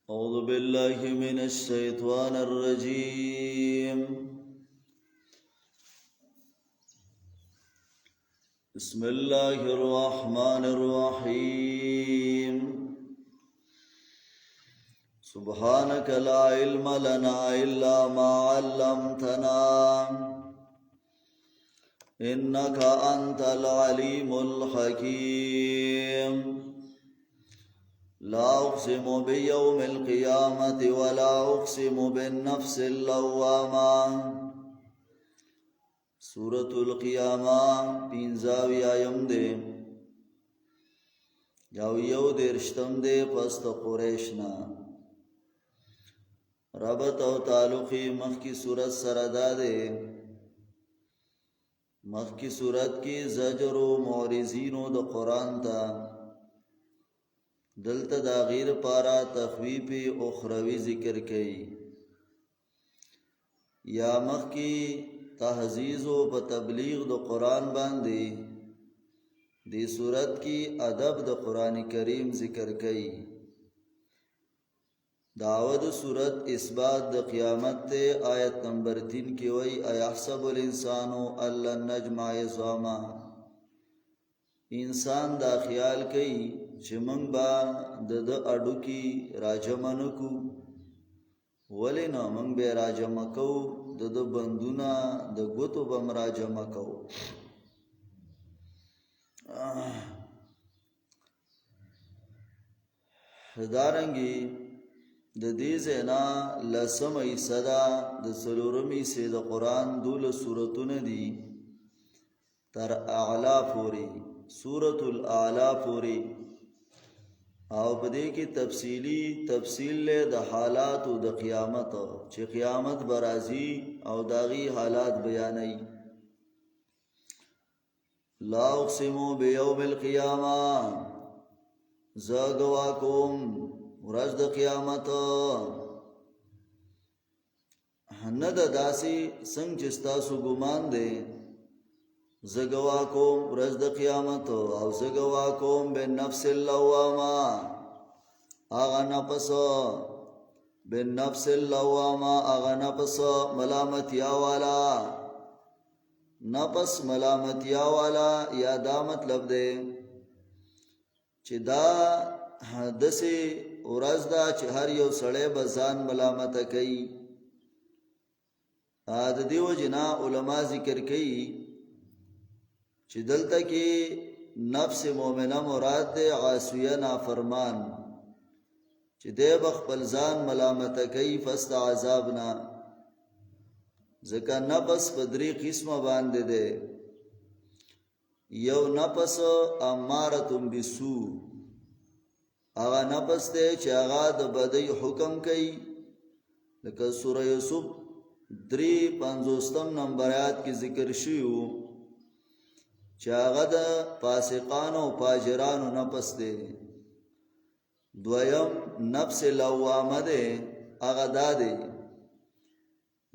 أعوذ بالله من الشيطان الرجيم. بسم الله الرحمن الرحيم. سبحانك لا علم لنا إلا ما علمتنا إنك أنت العليم الحكيم. لا أقسم بيوم القيامة ولا أقسم بالنفس اللوامة. سورة القيامة پینزاوی آیم دے یو دیرشتم دے پست قریشنا. ربط او تعلقی مخ کی صورت سردا دے. مخ کی صورت کی زجر و معرضین د قرآن تا دلتا دا غیر پارا تخویف اخروی ذکر کئی. یا مخ کی تحزیز و تبلیغ د قرآن باندی دی صورت کی ادب د قرآن کریم ذکر کئی. دعوت صورت اثبات د قیامت تے. آیت نمبر 3 کی وئی ایحسب الانسانو اللہ نجمع عظاما. انسان دا خیال کئی چې موږ با د اډو کی راجمنو کو. ولی نو موږ به راجمه کو د بندونه د ګوتو بم راجمه کو. دارنګي د دې زنا لسمې صدا د سلورمې سه د قران دول سورتونه دي تر اعلا پوری سورۃ الاعلا پوری. او پدې کې تفصیل له د حالات او د قیامت چې قیامت برازي او داغي حالات بیانای. لا اقسم بیوم القیامه زګوا کوم ورځ د قیامت. نه د داسي څنګه چې تاسو ګمان دي. زګوا کوم ورځ د قیامت او زګوا کوم به نفس اللوامه. اغه نفس به نفس اللوامه اغه نفس ملامتیا والا. نفس ملامتیا والا یا دا مطلب دی چې دا دسه ورځ دا چې هر یو سړی به ځان ملامت کوي. د دیو جنا علما ذکر کوي چې دلته کې نفس مومنه مراد ده عاصیه نافرمان چې دی بخپل ځان ملامت کوي فست عذابنا. ځکه نفس په درې قسمه باندې ده. یو نفس اماره بالسو. هغه نفس ده چې هغه د بدی حکم کوي. لکه سوره یوسف 350 نمبر آیات کې ذکر شوی چې هغه د فاسقانو او فاجرانو نفس ده. دویم نفس لوامه ده. هغه ده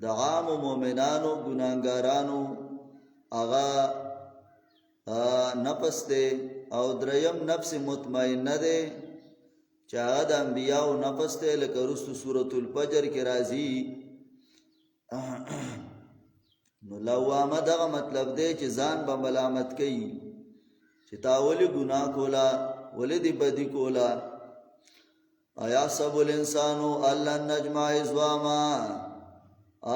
د عام مومنانو ګناهګارانو هغه نفس ده. او دریم نفس مطمئنه ده چې هغه د انبیاءو نفس ده. لکه رسو سورۃ الفجر کې راځي. نو لوامه دغه مطلب دی چې ځان به ملامت کوي چې تا ولې ګناه کولا ولې دی بدی کولا. آیا سب الانسان الله نجمع عظاما.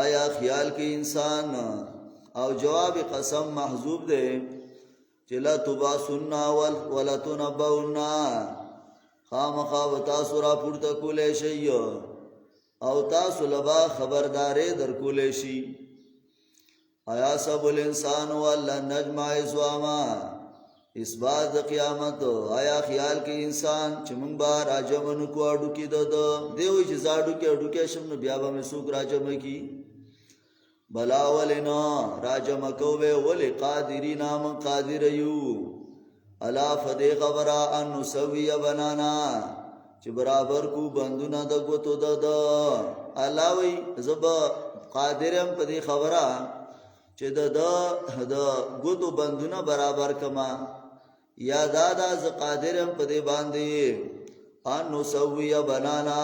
آیا خیال کې انسان او جواب قسم محذوب دی چې لا تباسن ولا تنبؤن. خامخا تاسو را پورته کولې شي او تاسو لبا خبردارې در کولې شي. آیا سب الانسان والله نجمع عظاما. اثبات د قیامت. آیا خیال کې انسان چې مونږ به راجمن کو اډو کې د دیو چې زاډو کې شم نو بیا به مې سوق راجم کی. بلا ولنا راجم کوو ول قادرین من قادر یو. الا فدی خبره ان نسوی بنانا چې برابر کو بندونه د ګوتو د الله وی زب قادرم په دې خبره چې د ګوتو بندونه برابر کما. یا دادا ز قادرم په دې باندې ان نسوی بنانا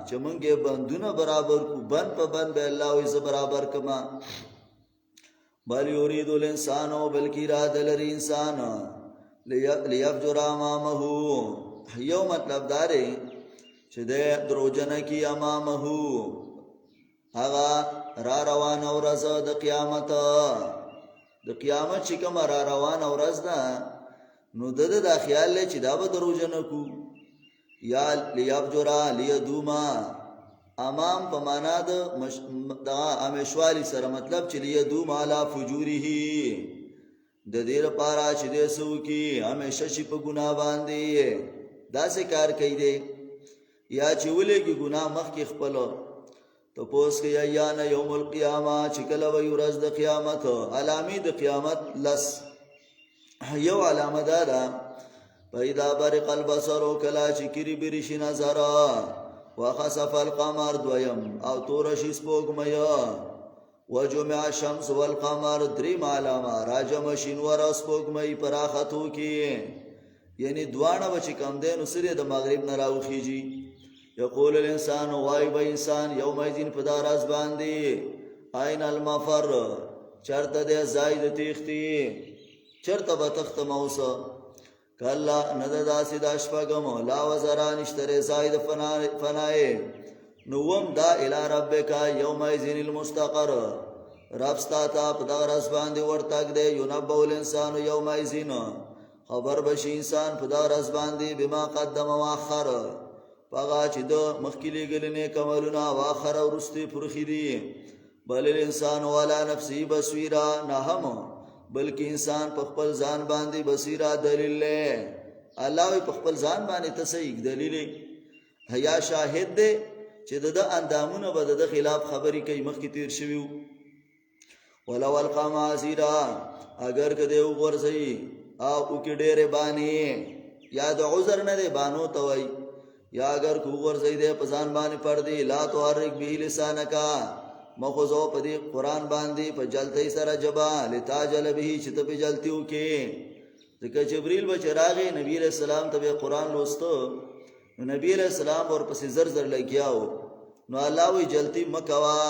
چې مونږه بندونه برابر کو بن په بن به الله وي ز برابر کما بل یرید الانسان بلکی را دلری انسان لیفجر امامه یو مطلب داره چې د دروجن کی امامه هغه را روان ورځ د قیامت چې کوم را روان ورځ ده نو د خیال چې دا به دروجن کو یا لیفجر لیدوما امام په معنا د امیشوالی سره مطلب چې لیدوم علی فجوره د دې لپاره چې دې سو کی همیشه شي په ګناه باندې دا څه کار کوي دی یا چې ولې کی ګناه مخ کې خپل تو پوس کې یا نه یوم القیامه چې کله وي ورځ د قیامت علامه د قیامت لس یو علامه ده پیدا برق البصر کلا چې کری برشي نظر وخسف القمر دویم او تورشی سپوږمۍ وجمع الشمس والقمر دریم علامه راجم شینور سپوږمۍ پراختو کې یعنی دوانه بچ کم دین سره د مغرب نه راوخیږي یقول الانسان وای به انسان یومئذین پداراز باندې عین المفر چرته د زائد تیختی چرته به تخت موسه کلا نددا سیدا شپغم لا وزران اشتری زائد فنائے نوم دا الى ربک یومئذین المستقر رب ستا تا پداراز باندې ورتاګ دی ينبؤ الانسان یومئذین خبر بشي انسان پداراز باندې بما قدم واخر پاغا چې د مخکلي ګلنې کمالونه واخر ورستي پرخي دي بل الانسان ولا نفسي بصيرا نهم بلکې انسان په خپل ځان باندې بصیره دلیل له الله په خپل ځان باندې تصدیق دلیل حیا شاهد دی چې د اندامونو به د خلاف خبرې کوي مخکې تیر شوی ولو القام عزیرا اگر کده وګورځي او کې ډېرې بانی یا د عذر نه دی بانو توي یا اگر کو ورځي دې پسان باندې پړ دی لا تحرک به لسانکا مخوزو په دې قران باندې په جلتۍ سره جبا لتاجل به چې ته په جلتیو کې ځکه جبريل بچراغه نبی رسول الله ته قران لوستو نو نبی رسول الله ورپسې زر لګیاو نو الله وی جلتی مکوا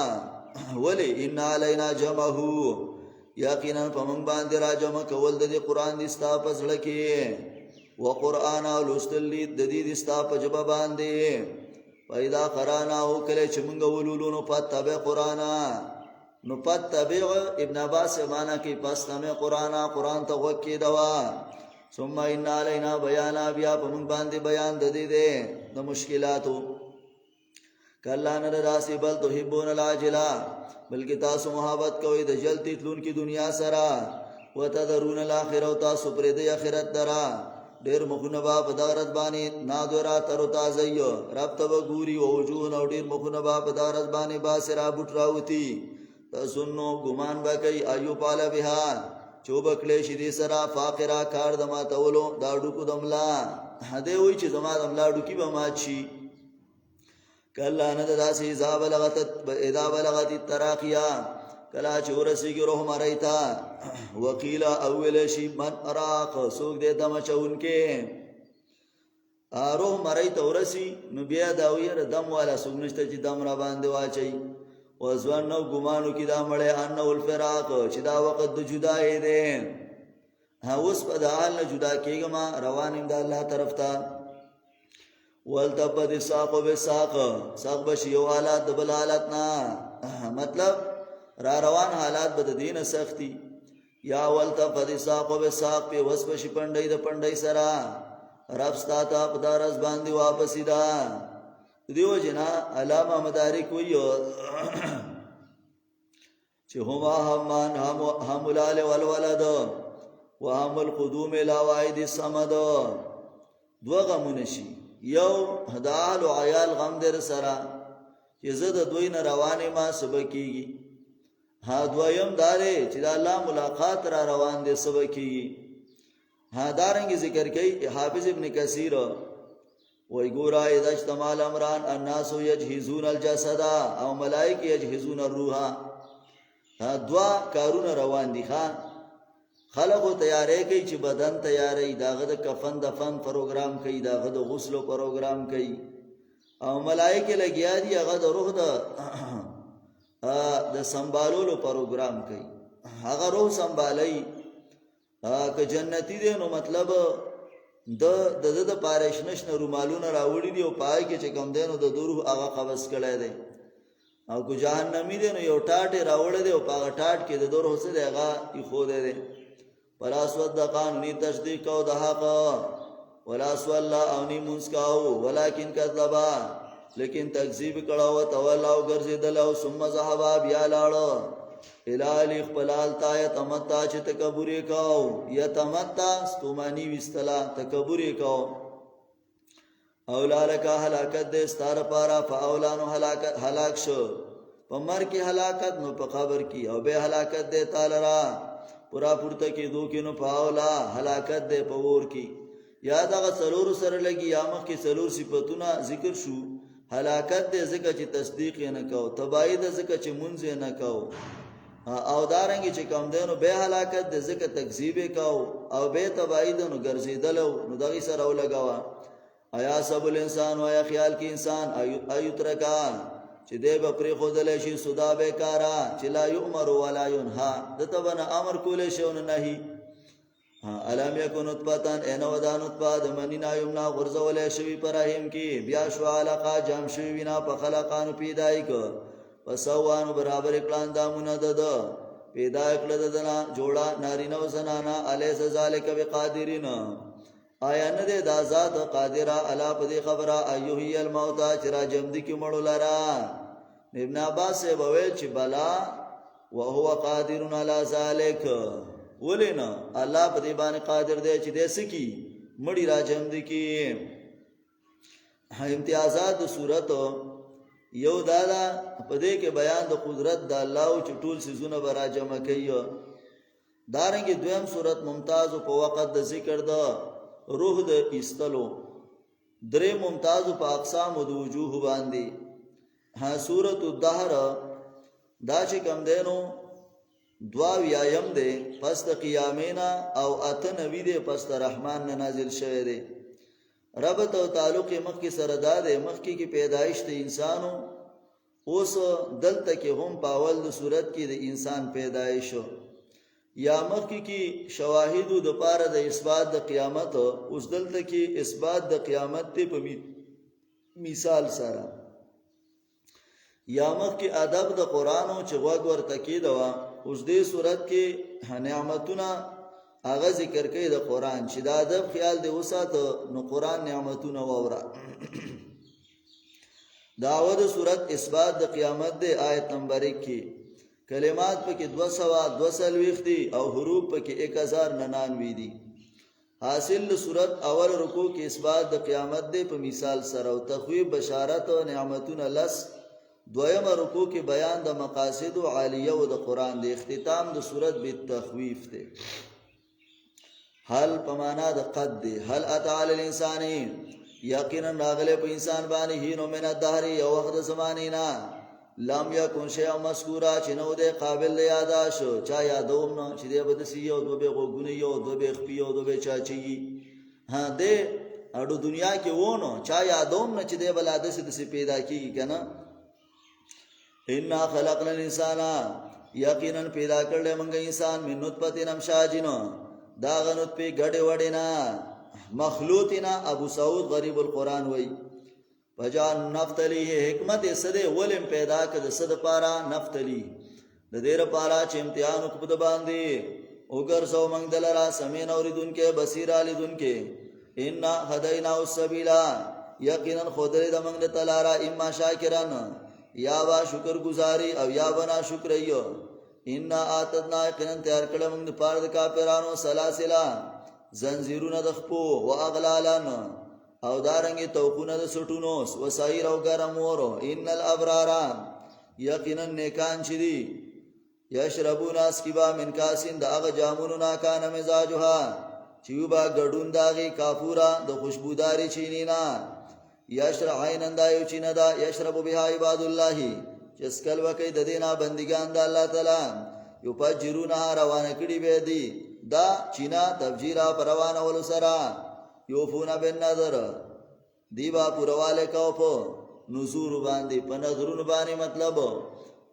ولی ان علینا جمعه یقینا پمن باندې راجم کول د قران دي ستا پس لکه وقرآن او لوستل د دې ستا په جبا باندې پیدا قرانا او کله چې مونږ ولولو نو پتابه قرآن نو پتابه ابن عباس معنا کې پس تمه قرآن ته وکی دوا ثم ان علینا بیان بیا په مونږ باندې بیان د دې د مشکلاتو کلا نه راسی بل تحبون العاجلا بلکې تاسو محبت کوئ د جلتی تلون کی دنیا سره وتذرون الاخره او تاسو پرې د آخرت درا ډېر مخونه با په دارت باندې نادورا تر تازه یو رب ته ګوري او وجوه نو ډېر مخونه با په دارت باندې باسرا بوت راوتی تاسو ګمان وکي ایو پاله بها چوبکلې شدي سرا فاقرا کار دما تولو دا ډکو دملا هده وی چې زما دملا ډکی به ماچی کلا نه داسې اذا بلغت التراقیا کلا چورسی روح مریتا وقیل اول شی من اراق سوک دے دم چون کے روح مریتا ورسی نو بیا داویر دم والا سوک نشتا چی دم را باندے واچی وزوان نو گمانو کی دا مڑے انو الفراق چی دا وقت دو جدائی دے اس پا دا حال نا جدا کیگا ما روانیم دا اللہ طرف تا والتبت ساقو بے ساق بشی یو حالات دبل حالاتنا مطلب را روان حالات بد دین سختی یا والتفت ساق و ساق پی وسب شي پندای د پندای سرا رب ستا ته پدارز باندې واپس دا دیو جنا علامه مدارک ویو چې هما همان هم الال والولد وهم القدوم الى واحد الصمد دوغه منشي یو هدال او عیال غم در سرا چې زه د دوی نه روانه ما سبکیږي ها دویم داره چې د الله ملاقات را روان دي سبکی ها دارنګ ذکر کوي حافظ ابن کثیر وای ګورا اذا اجتماع الامران الناس يجهزون الجسد او ملائکه يجهزون الروح ها دوا کارونه روان دي ها خلقو تیارې کوي چې بدن تیارې داغه د کفن دفن پروګرام کوي داغه د غسل پروګرام کوي او ملائکه لګیا دي هغه د روح د سنبالولو پروګرام کوي هغه روح سنبالي که جنتی دی نو مطلب د پارشنش نه رومالونه راوړي دي او پای کې چې کم دی نو د روح هغه قبض کړی دی او که جهنمی دی نو یو ټاټ راوړی دی او په هغه ټاټ کې د روح څه دی هغه ایښودی دی ولا صدقان نی تصدیق او د حق ولا صلی او نی منځ کاو ولکن کذبا لیکن تکذیب کړه او تولا او ګرځیدل او ثم ذهب بیا لاړ الالی خپلال تا یتمتا چې تکبر کاو یتمتا ستومانی وستلا تکبر کاو اولالک هلاکت دې ستار پارا فاولانو هلاک شو په مر کې هلاکت نو په قبر کې او به هلاکت دې تعالی را پورا پورته کې دوکې نو پاولا هلاکت دې په ور کې یا دا څلور سره لګي یا مخ کې څلور صفاتونه ذکر شو هلاکت دې ځکه چې تصدیق نه کو تبعید ځکه چې منځ نه کو او دارنګي چې کوم دینو به هلاکت دې ځکه تکذیب کو او به تبعید نو ګرځیدل نو دغه سره ولګوا آیا سب الانسان وایا خیال کې انسان ایترکا چې دې به پرې خودل شي سودا بیکارا چې لا یؤمر ولا ینها دته بنا امر کولې شون نه علم یکن نطفتن اینو دا نطفه د منینا یمنا غرزولې شوی پرهم کې بیا شو علاقه جام شوی وینا په خلقانو پیدای کو پسوانو برابر کلان دامونه دد پیدا کړل دنا جوړا نارینه او زنانا الیس ذالک بقادرین آیا نه د ذات قادره الا پدی خبره ایوهی الموت چرا جمدی کی مړو لرا ابن عباس سے بویل چې بلا وهو قادر علی ذالک ولینا الله پدی باندې قادر دی چې دې سکی مړی را جمدی کی امتیازات د صورت یو دادا پدې کې بیان د قدرت د الله او چټول سيزونه برا جمع کوي دارنګه دویم صورت ممتاز په وخت د ذکر ده روح د استلو درې ممتاز په اقسام او د وجوه باندې ها سورۃ الدهر دا چې کم دینو دوا ویایم ده پس د قیامینا او اتنوی ده پس د رحمان نه نازل شوی ده ربط او تعلق مخ کی سره ده مخ کی پیدایش د انسانو اوس دلته کې هم پاول د صورت کې د انسان پیدایش یا مخ کی شواهد د پاره د اثبات د قیامت اوس دلته کې اثبات د قیامت ته په مثال سره یا مخ کی ادب د قران او چې وګ ورته کې دوا اوس دې صورت کې نعمتونه هغه ذکر کوي د قران چې دا ادب خیال دی وساته نو قران نعمتونه وورا داود صورت اثبات د قیامت د آیت نمبر 1 کې کلمات پکې 200 دي او حروف پکې 1099 دي حاصل صورت اول رکوع کې اثبات د قیامت د په مثال سره او تخویب بشارت او نعمتونه لس دویم رکوع کې بیان د مقاصد عالیه او د قران د اختتام د صورت به تخویف ده حل پمانا د قد دی حل اتعال الانسان یقینا راغله په انسان باندې هینو من الدهر یو وخت زمانینا لم یکن شیء مذکورا چې نو د قابل یاداشو چا یادوم نو چې د بدسی یو دوبه غوګونی یو دوبه خپیو دوبه چاچی ها دې اډو دنیا کې وونو چا یادوم نو چې د بلاده سي پیدا کیږي کنه ان خلقنا الانسان یقینا پیدا کړل موږ انسان من نطفه امشاجنا دا غنوت پی گڑے وڑینا مخلوطینا ابو سعود غریب القرآن وی فجان نفتلی حکمت صدے ولم پیدا کد صد پارا نفتلی دا دیر پارا چه امتحان اکبد باندی اگر سو منگ دلرا سمین اوریدن کے بصیر آلیدن کے انا خدینا السبیلا یقینا خودری دا منگ تلارا اما شاکران یا با شکر گزاری او یا بنا شکریو انا آتدنا یقینا تیار کړه موږ د پاره د کافرانو سلاسلا زنجیرونه د خپو او اغلالن او دارنګي توقونه د سټونو وسایر او ګرم ورو ان الابرار یقینا نیکان چدي یشربون اسکبا من کاسین د هغه جامونو نا کان مزاجها چوبا ګډون داغي کافورا د خوشبوداري چینینا یشرع عینن دا یو چیندا یشرب بها عباد الله چسکل وکي د دینا بندگان د الله تعالی یو پجرونه روانه کړي به دي دا چینا تفجیرا پروانه ولو سرا یوفونا بن نظر دیبا پورواله کو په نذور باندې په نذرونو باندې مطلب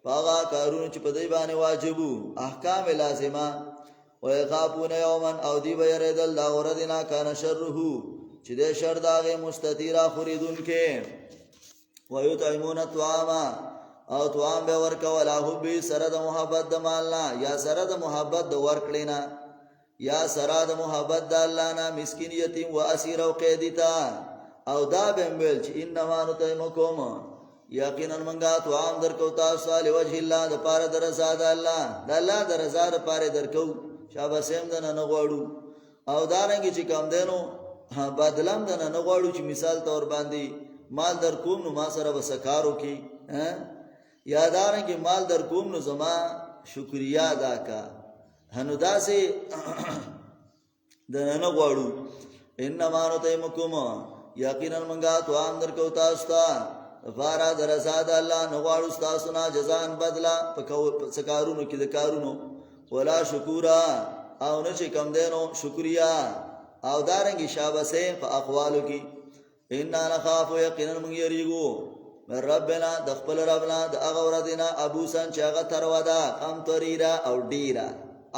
پاغا کارونه چې په دی باندې واجبو احکام لازمه ويخافون يوما او دی بيردل دا غردنا کان شره چې د شر داغه مستطیرا خریدون کې ويطعمون الطعام او طعام به ورکول حب سره د محبت د مالنا یا سره د محبت د ورکلینا یا سره د محبت د الله نه مسکین یتیم و اسیر او قیدیتا او دا بمبل چې انما نطعمکم یقینا منګه طعام درکو تاسو له وجه الله د پاره در رضا د الله د الله د رضا د پاره درکو شابه سیم د نه غواړو او دارنګ چې کم دینو بدلم د نه غواړو چې مثال تور باندې مال در کوم نو ما سره وسکارو کی یادارنګ مال در کوم نو زما شکریا ادا کا هنو داسې د نه غواړو انما نطعمکم یقینا منګه طعام درکو تاسو ته فارا درزا د الله نه غواړو تاسو نه جزان بدلا په سکارونو کې د کارونو ولا شکورا او نه چې کم دینو شکریا او دارنګ شابسه په اقوالو کې ان نخاف یقینا من یریګو من ربنا د خپل ربنا د هغه ورځنا ابوسن چې هغه تروادا قمطریرا او ډیرا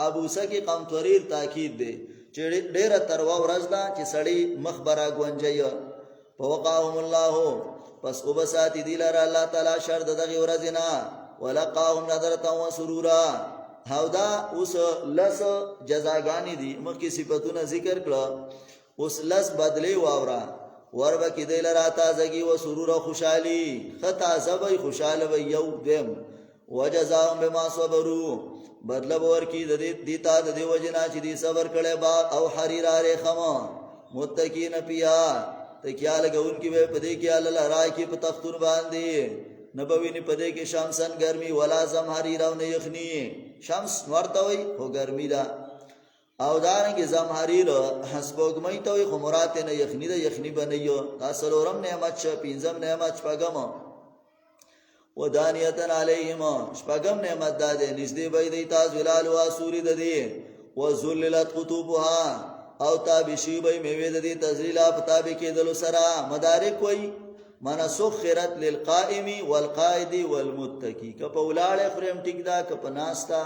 ابوسه کې قمطریر تاکید دی چې ډیره تروا ورځ ده چې سړی مخبره گونجي فوقاهم الله پس وبساتی دی لره الله تعالی شر دغه ورځنا ولقاهم نظرتا وسرورا هاودا اوس لس جزاګانی دي مخکې صفاتونه ذکر کړه اوس لس بدلی واورا وربه کې دی لره تازگی و سرور او خوشحالي خطا زبې خوشاله وي یو دیم وجزاهم بما صبروا بدل ور کې د دې دیتا د دی وجنا چې دی صبر کړي با او حریر اره خما متقین پیا تکیا لګون کې به پدې کې الله راي کې په تختور باندې نبوي نه پدې کې شمسن ګرمي ولا زمحریر او نه یخني شمس ورته وي او ګرمي دا او دارنګ زمحریر حسبوګمې ته وي خو مراد نه یخني دا یخني بنيو تاسلورم نعمت ش پینځم نعمت شپګم ودانیتن علیهم شپګم نعمت ده نږدې به دی تاسو ولال وا سوري ده دي وذللت قطوبها او تابشی به میوه د دې تذلیلا پتاب کې دلو سرا مدارک وای من سخرت للقائم والقائد والمتقی ک په ولاړ فریم ټیک دا ک په ناستا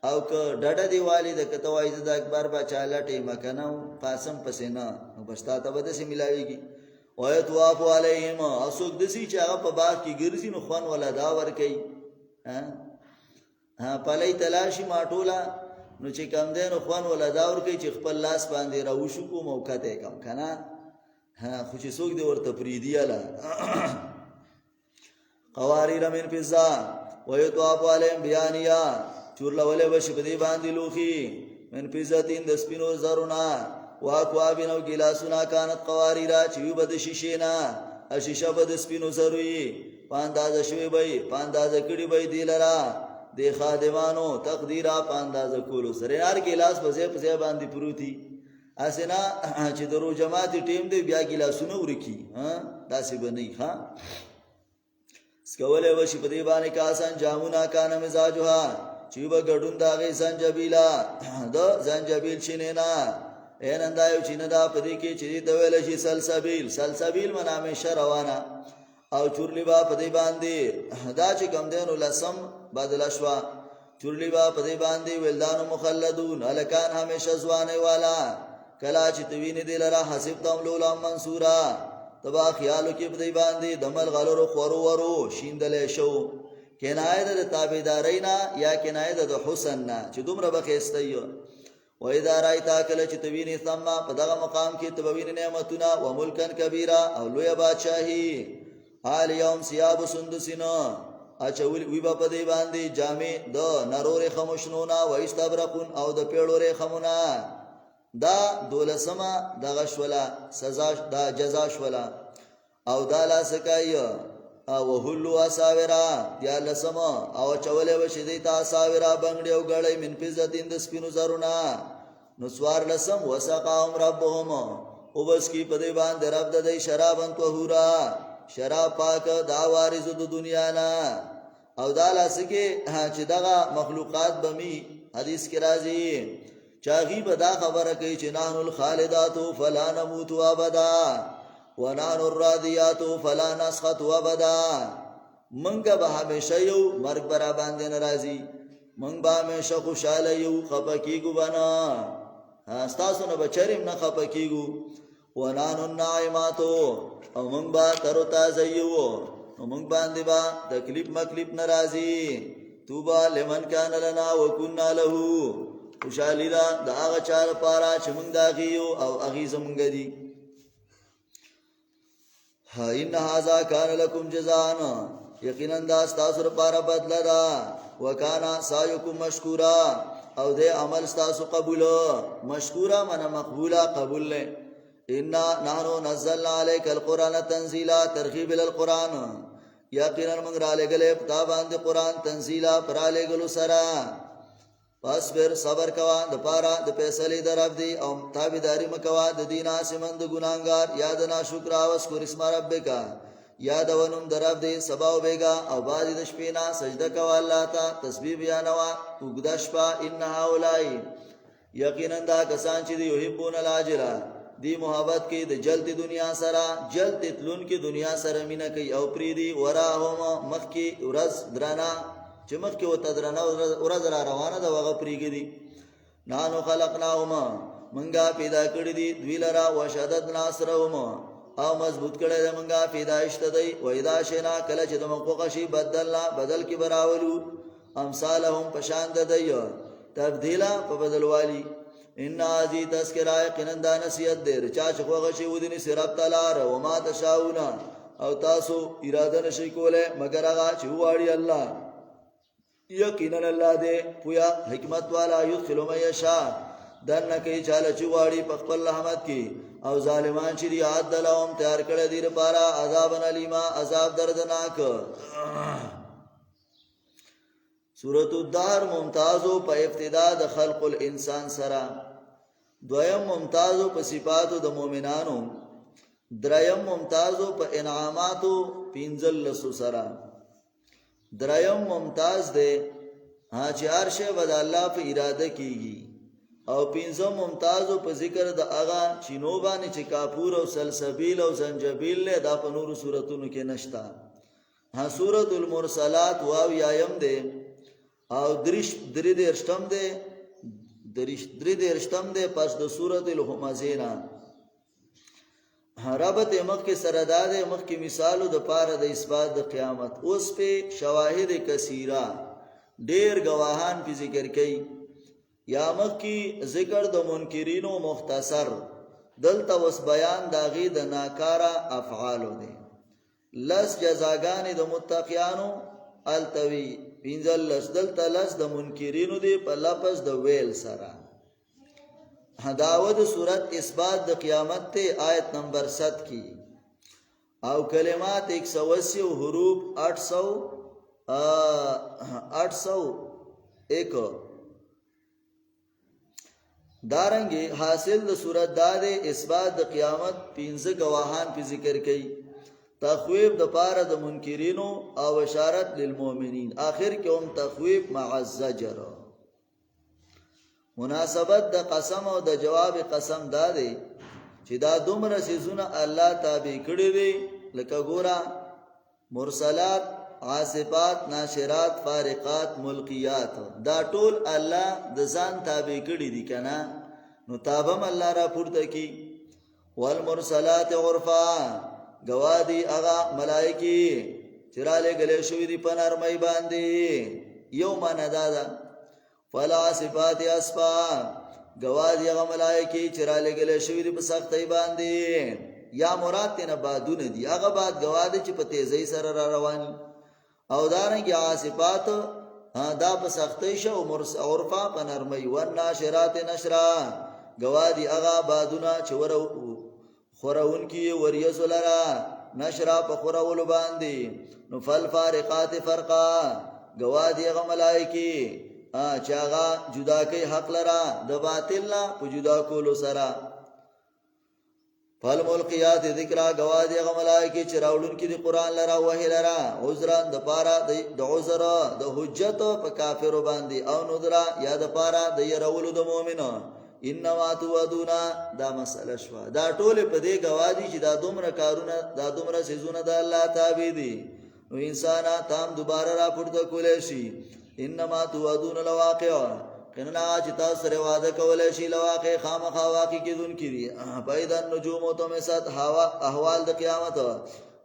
او ک ډډه دی والد ک توای د اکبر بچا لټه مکنو قاسم پسینا بستا ته بده سي ملاويږي او تواب علیهم اسوک دسی چې هغه په باغ کې ګرځي نو خوان ولا دا ور کوي ها پلای تلاشي ماټولا نو چې کم دین خوان ولا دا ور کوي چې خپل لاس باندې راوشو کو موقع ته کم کنه ها خو چې څوک دی ورته پریدیاله قواریر من فضا ويطاف عليهم بيانيا چورلوله بشي په دې باندې لوخي من فضا تین د سپینو زرونا واکوابینو ګلاسونا کانت قواریرا چې بد شیشینا شیشه بد سپینو زروي پانداز شوی بای پانداز کړي بای دیلرا د خادمانو تقدیرا پانداز کولو سره هر ګلاس په ځای باندې پروتي اسنا چې درو جماعت ټیم دی بیا ګلاسونه ورکی ها داسې بنئ ها سکوله وشي په دی باندې کاسان جامونا کان مزاجها چې به ګډون داغه زنجبیلا د زنجبیل شینینا اینندایو چې نه دا په دی کې چې د ویل شي سلسبیل منامه شروانه او چورلی با په دی باندې دا چې کم دینو لسم بدل شوا چورلی با په دی باندې ولدان مخلدون الکان همیشه ځوانه والا کلا چې توینه دی لرا حسب تم لولا منصورا تبا خیالو کې په دی باندې دمل غلورو خورو ورو شیندلې شو کنایه د تابعدارینا یا کنایه د حسن نه چې دومره بخېستایو و اذا رايتا کله چې توینه ثم په دغه مقام کې تبوین نعمتونه و ملکن کبیره او لوی بادشاہي حال یوم سیاب سندسینا اچول وی په دی باندې جامع د نرورې خموشنونا و استبرقون او د پیړورې خمونا دا دولسمه دغه شولا سزا دا جزا شولا او دا لا سکای او هلو اساورا یا لسمه او چولې وشي دی تا اساورا بنگړي او غړې من فزتین د سپینو زرونا نو سوار لسم وسقاهم ربهم او بس کی په دی باندې رب د دی شرابن طهورا شراب پاک دا وارث د دنیا نه او دا لاسکه چې دغه مخلوقات بمی حدیث کې راځي چاغي به دا خبره کوي چې نحن الخالدات فلا نموت ابدا ونحن الراضيات فلا نسخط ابدا. منګه به همیشه یو، مرګ برا باندې ناراضي. منګ به همیشه خوشاله یو، خپکیګو بنا استاسو نه بچریم نه خپکیګو. ونحن الناعمات او منګ به تر تازه یو، او منګ باندې با تکلیف مکلیف ناراضي. توبه لمن کان لنا وکنا له، خوشالی دا د هغه چا لپاره چې موږ داغیو او هغې زموږ دي. ان هذا کان لکم جزاء، یقینا دا ستاسو لپاره بدله ده. وکانا سعیکم مشکورا، او دې عمل ستاسو قبول. مشکورا معنی مقبولا، قبول له. انا نحن نزلنا عليك القرآن تنزيلا، ترغیب القرآن. یقینا موږ را لګلې په تا باندې قرآن تنزیلا، پر را لګلو سره. پس بر صبر کوا د پارا د فیصلې درف دی، او تابعداري مکوا د دینه سمند ګناګار. یاد نه شکر او اسکر اسم ربک، یاد ونم درف دی سبا او بیگا. او باز د شپې نه سجده کوا الله ته، تسبیح بیانوا وګدا شپه. ان هؤلاء، یقینا دا کسان چې دی یحبون العاجله، دی محبت کې د جلد دنیا سره، جلد تلون کې دنیا سره مینه کوي. او پریدي وراهم مخ کې ورځ درانه، چې مخ کې وته درانه ورځ را روانه ده، وغه پریږدي. نانو خلقناهما، منګه پیدا کړی دي دوی لرا. وشدد ناصرهما، او مضبوط کړی ده منګه پیدایش ته دی. وإذا شئنا، کله چې د موقوقه شي بدلنا، بدل کې براولو. امثالهم پشان ده دی، تبدیلا په بدلوالی. ان هذه تذکرہ، یقینا دا نصیحت دی چا چې خوښه شي ودني صراط تعالی. وما تشاؤون، او تاسو اراده نشئ کوله مگر هغه چې وواړي الله. یقینا الله دې پویا حکمت والا. یدخل من یشاء، دنه کوي چاله چې واړي په خپل رحمت کې. او ظالمان چې دی عاد لهم تیار کړی دی لپاره عذاب الیما، عذاب دردناک. سورۃ الدهر ممتازو په ابتدا د خلق الانسان سره، دویم ممتازو په صفاتو د مؤمنانو، دریم ممتازو په انعاماتو پنځلسو سره. دریم ممتاز دی چې هر شی ود الله په اراده کیږي. او پنځم ممتازو په ذکر د هغه چینو باندې چې کافور او سلسبیل او زنجبیل له دا په نورو سوراتونو کې نشتا. سورۃ المرسلات واو یایم دی، او درې درشتم دی پس د سورۃ الهمزه. ربط مخ کې سره داده، مخ کې مثالو د پاره د اثبات د قیامت. اوس په شواهد کثیره، ډیر گواهان په ذکر کوي. یا مخ کې ذکر د منکرینو مختصر، دلته وس بیان داغي د ناکارا افعالو دی. لس جزاګانې د متقیانو التوی پینځل لس، دلته لس د منکرینو دی په لفظ د ویل سره. داود صورت اثبات د قیامت ته آیت نمبر 7 کی. او کلمات 180 و حروف 801. دارنګي حاصل د صورت داده اثبات د قیامت 15 گواهان په ذکر کړي. تخویب د پاره د منکرینو او بشارت للمؤمنین. آخر کې هم تخویب مع الزجر. مناسبت د قسم او د جواب قسم داده چې دا دومره سيزونه الله تابع کړی دي، لکه ګورا مرسلات، عاصفات، ناشرات، فارقات، ملقیات، دا ټول الله د ځان تابع کړی دي کنه. نو تابم الله را پورته کی. والمرسلات عرفا، گوادی اغا ملائکی چراله گله شوی دی په نرمۍ باندې. یو معنا دادا. فلا صفات اسفا، گوادی اغا ملائکی چراله گله شوی دی په سختۍ باندې. یا مراد تینا بادونه دی، اغا باد گوادی چې په تیزی سره را رواني. او دارنګه عاصفات دا په سختۍ شو، عرفا په نرمۍ. والناشرات نشرا، گوادی اغا بادونه چې خورون کی وریسو لرا، نشرا په خورولو باندې. نو فالفارقات فرقا، گوادی اغا ملائکی چې هغه جدا کوي حق لرا د باطل نه په جدا کولو سره. فالملقیات ذکرا گوا دی هغه ملائکې چې راوړون کې دی قرآن لرا وحی لرا عذرا د پاره د عذر د حجت په کافرو باندې او نذرا یا د پاره د يرولو د مؤمنو انما توعدون دا مسله شوا دا ټول په دې گوا دي چې دا دومره کارونه دا دومره سيزونه د الله تابع دي نو انسان تام دوباره را پورته کولې شي انما توعدون لواقع کننا چې تاسو سره وعده کولای شي لواقع خامخا واقع کیدون کړي پیدا نجوم او تمسات هوا احوال د قیامت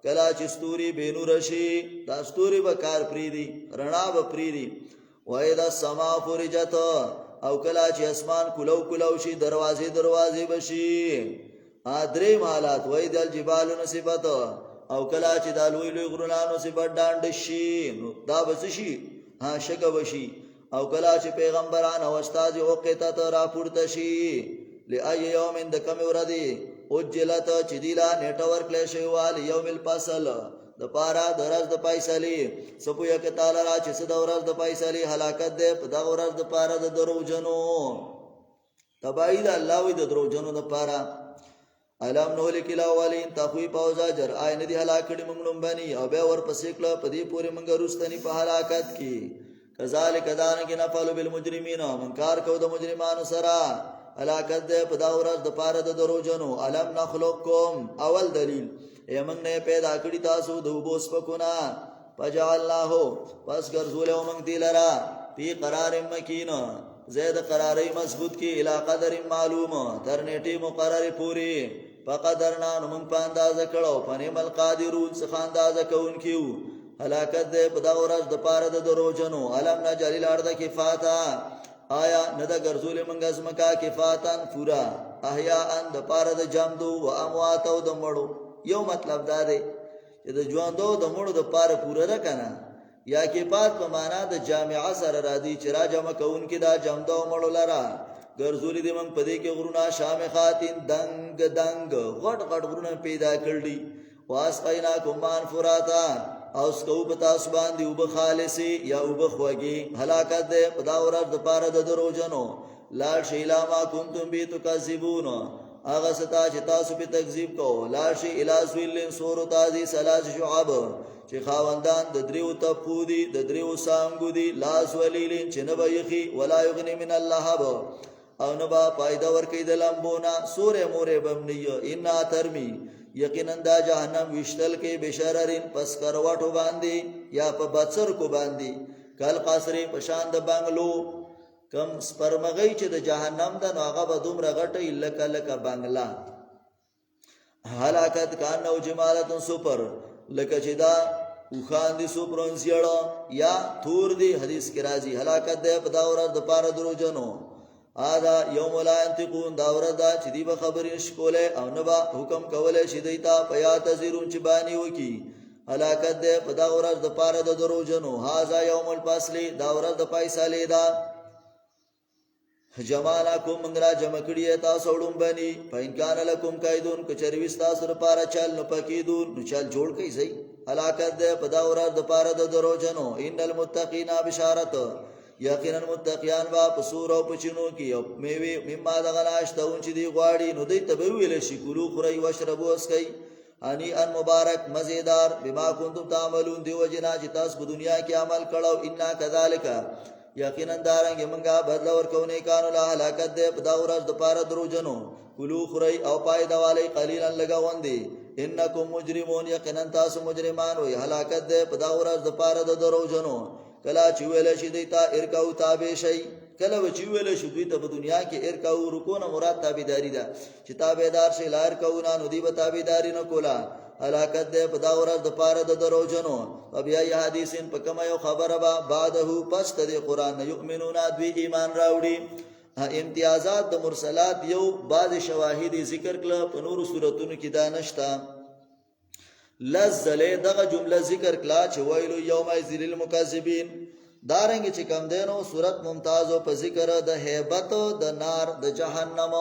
کلا چې ستوري بینور شي دا ستوري به کار پریدي رڼا به پریدي وای دا سما فرجت او کلا چې اسمان کلو کلو شي دروازې بشي ادرې مالات وای د جبال نصیبت او کلا چې د لوی لوی غرونو نصیبت ډاند شي دا بس شي شګه بشي او کلا چې پیغمبران او استاد او قطت را پورته شي لای یوم د کم ورځي او جلت چې دیلا نیټورک لشي وال یوم الفصل د پارا درز د پایسلی سپو یک تعالی را چې د ورځ د پایسلی هلاکت ده په دا ورځ د پارا د دروژنو تبعی د الله وی د دروژنو د پارا علم نو لیکل اولین تخوی پوزا جر عین دی هلاکړي موږ لومبني او به ور پسې کله په دې پورې موږ رستنی په هلاکت کې کذالک دان کې نفعل بالمجرمین منکار کو د مجرمانو سره هلاکت ده په دا ورځ د پاره د دروژنو علم نخلقکم اول دلیل ایمنګ نه پیدا کړی تاسو د وبوس پکونا پجعلناه پس ګرځول موږ دلرا پی قرار مکین زید قراری مضبوط کی الی قدر معلوم تر نیټه مقرره پوری فقدرنا موږ په اندازه کړو پنیم القادرون څخه اندازه کون کیو هلاکت ده په دا ورځ د پاره د دروژنو علم نجل الارض کفاتا آیا نه د ګرځول موږ ازمکا کفاتن پورا احیاء د پاره د جامدو و اموات او د مړو یو مطلب دا دی چې د ژوندو د مړو د پاره پوره را کنه یا کې پات په معنا د جامعه سره را دي چې را جمع کون کې دا جامدو مړو لرا ګرځولې دې موږ په دې کې غرونه شامخاتین دنګ دنګ غټ غټ غرونه پیدا کړلې واسقینا کومان فراتا او سکو پتا سبان دی وب خالصي یا وب خوږي هلاکت ده په دا ورځ د پاره د دروژنو لا شیلا ما کنتم بی تکذبون اغه ستا چې تاسو په تکذیب کو لا شی الاسویل سور تازي سلاس شعب چې خاوندان د دریو تپودي د دریو سانګو دي لاس ولیلین چې نه بيخي ولا یغنی من اللهب او نه با فائدہ ور کوي د لمبونا سورې مورې بمنیو ان ترمی یقینا دا جهنم وشتل کې بشررین پس کروټو باندې یا په بڅر کو باندې کل قصری پشان د بنگلو کم سپرمغی چې د جهنم د نوغه به دومره غټه لکه بنگلا هلاکت کان نو جمالتن سپر لکه چې دا وخان دي سپرون زیړه یا تور دی حدیث کې راځي هلاکت ده په دا ورځ د پاره دروژنو ادا یوم لا انتقون دا ورځ دا چې دی به خبرې شکوله او نه با حکم کوله شي دیتا پیات زیرون چې بانی وکي هلاکت ده په دا ورځ د پاره د دروژنو هاذا یوم الفصل دا ورځ د فیصله ده جمالکم منګرا جمع کړی تاسو وډم بني پاینکان لکم کایدون کچری تاسو لپاره چل نو پکیدون نو چل جوړ کای سي هلاکت ده په دا ورځ د پاره د دروژنو ان المتقین بشارت یقینا متقیان با پسور او پچینو کی میوه مما دغلاش دون چې دی غواړي نو دی ته ویل شي کولو خوري واشربو اسکای اني ان مبارک مزیدار بما کنتم تعملون دی وجنا چې تاسو په دنیا کې عمل کړو ان کذالک یقینا دارنګ منګه بدل ورکونه کانو لا هلاکت ده په دا ورځ د پاره دروژنو کولو خوري او پای دواله قلیلا لگاوندي انکم مجرمون یقینا تاسو مجرمان وي هلاکت ده په دا ورځ د پاره د دروژنو کلا چې ویل شي دیتا ارکاو تابع شي کله چې ویل شي دوی ته په دنیا کې ارکاو رکونه مراد تابعداري ده چې تابعدار شي لار کوونه نو دی به تابعداري نه کولا هلاکت ده په دا ورځ د پاره د دروژنو او بیا ی حدیثین په کومه یو خبره با بعده پس د قران یؤمنون دوی ایمان راوړي امتیازات د مرسلات یو بعض شواهد ذکر کړه په نور سوراتونو کې دا نشتا لزله دغه جمله ذکر کړه چې ویلو یوم ذل المکذبین دارنګ چې کم دینو صورت ممتاز او په ذکر د هیبت د نار د جهنم